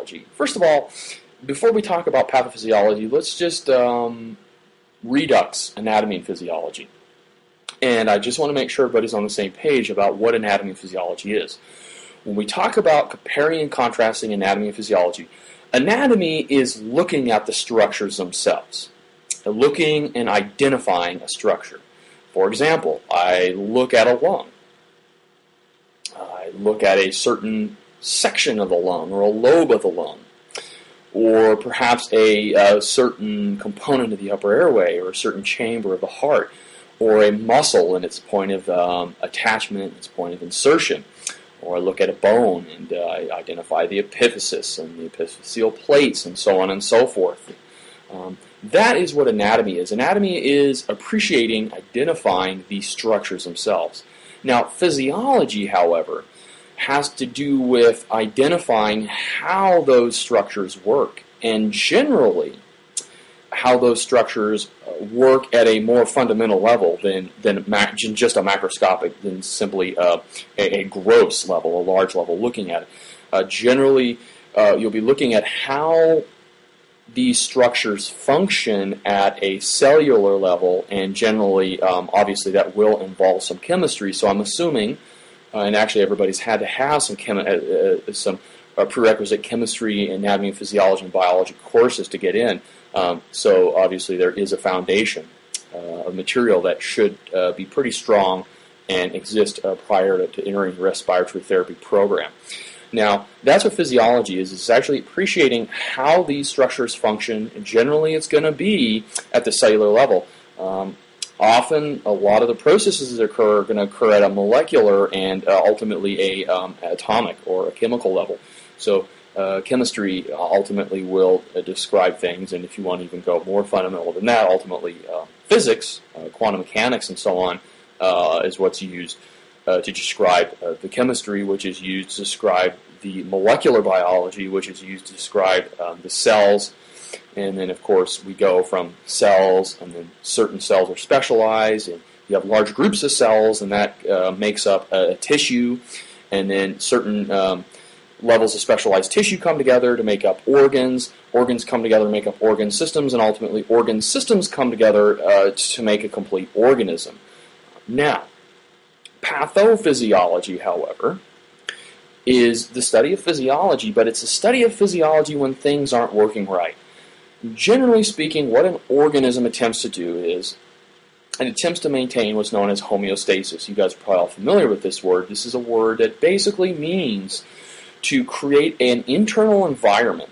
pathophysiology. First of all, before we talk about pathophysiology, let's just redux anatomy and physiology. And I just want to make sure everybody's on the same page about what anatomy and physiology is. When we talk about comparing and contrasting anatomy and physiology, anatomy is looking at the structures themselves, looking and identifying a structure. For example, I look at a lung. I look at a certain section of the lung or a lobe of the lung, or perhaps a certain component of the upper airway or a certain chamber of the heart, or a muscle and its point of attachment, its point of insertion. Or I look at a bone and I identify the epiphysis and the epiphyseal plates and so on and so forth. That is what anatomy is. Anatomy is appreciating, identifying these structures themselves. Now, physiology, however, has to do with identifying how those structures work, and generally how those structures work at a more fundamental level than just a macroscopic, than simply a gross level, a large level looking at it. Generally, you'll be looking at how these structures function at a cellular level, and generally, obviously, that will involve some chemistry. So I'm assuming, and actually everybody's had to have some prerequisite chemistry, anatomy, physiology, and biology courses to get in. So obviously there is a foundation of material that should be pretty strong and exist prior to entering the respiratory therapy program. Now, that's what physiology is. It's actually appreciating how these structures function. Generally, it's going to be at the cellular level. Often, a lot of the processes that occur are going to occur at a molecular and ultimately a atomic or a chemical level. So chemistry ultimately will describe things, and if you want to even go more fundamental than that, ultimately physics, quantum mechanics, and so on is what's used to describe the chemistry, which is used to describe the molecular biology, which is used to describe the cells. And then, of course, we go from cells, and then certain cells are specialized, and you have large groups of cells, and that makes up a tissue, and then certain levels of specialized tissue come together to make up organs. Organs come together to make up organ systems, and ultimately organ systems come together to make a complete organism. Now, pathophysiology, however, is the study of physiology, but it's a study of physiology when things aren't working right. Generally speaking, what an organism attempts to do is it attempts to maintain what's known as homeostasis. You guys are probably all familiar with this word. This is a word that basically means to create an internal environment,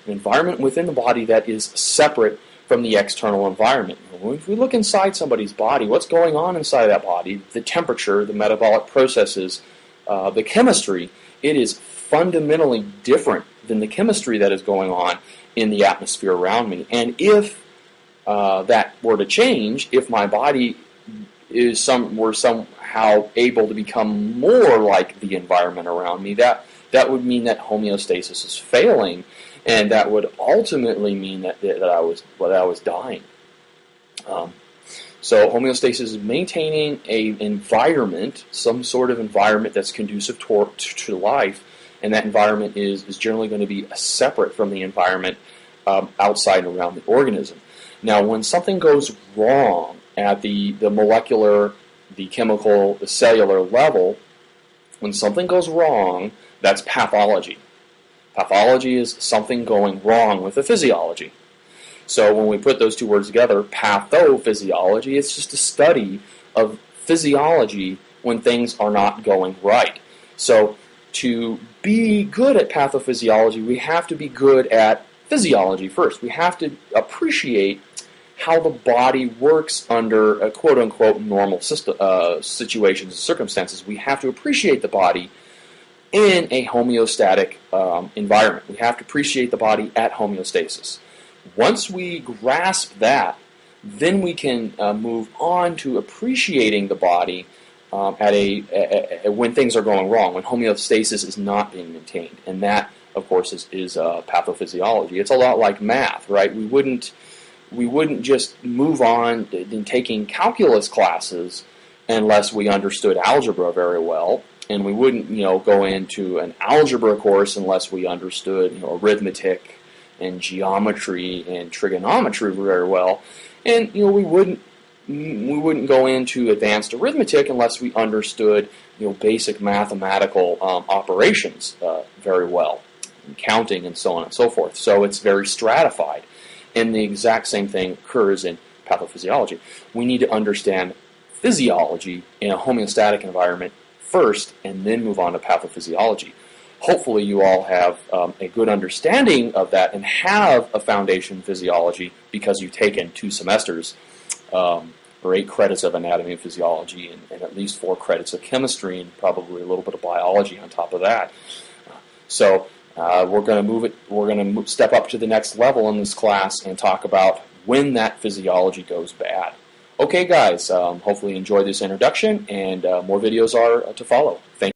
an environment within the body that is separate from the external environment. If we look inside somebody's body, what's going on inside that body, the temperature, the metabolic processes, the chemistry, it is fundamentally different than the chemistry that is going on in the atmosphere around me. And if that were to change, if my body were somehow able to become more like the environment around me, that would mean that homeostasis is failing, and that would ultimately mean that I was dying. So homeostasis is maintaining an environment, some sort of environment that's conducive to life, and that environment is generally going to be separate from the environment outside and around the organism. Now, when something goes wrong at the molecular, the chemical, the cellular level, when something goes wrong, that's pathology. Pathology is something going wrong with the physiology. So when we put those two words together, pathophysiology, it's just a study of physiology when things are not going right. So to be good at pathophysiology, we have to be good at physiology first. We have to appreciate how the body works under a quote-unquote normal situations and circumstances. We have to appreciate the body in a homeostatic environment. We have to appreciate the body at homeostasis. Once we grasp that, then we can move on to appreciating the body when things are going wrong, when homeostasis is not being maintained. And that, of course, is pathophysiology. It's a lot like math, right? We wouldn't just move on in taking calculus classes unless we understood algebra very well. and we wouldn't, go into an algebra course unless we understood, arithmetic and geometry and trigonometry very well, and we wouldn't go into advanced arithmetic unless we understood, basic mathematical operations very well, and counting and so on and so forth. So it's very stratified, and the exact same thing occurs in pathophysiology. We need to understand physiology in a homeostatic environment first, and then move on to pathophysiology. Hopefully you all have a good understanding of that and have a foundation in physiology because you've taken 2 semesters or 8 credits of anatomy and physiology and at least 4 credits of chemistry and probably a little bit of biology on top of that. So we're going to step up to the next level in this class and talk about when that physiology goes bad. Okay, guys, hopefully you enjoyed this introduction, and more videos are to follow. Thank you.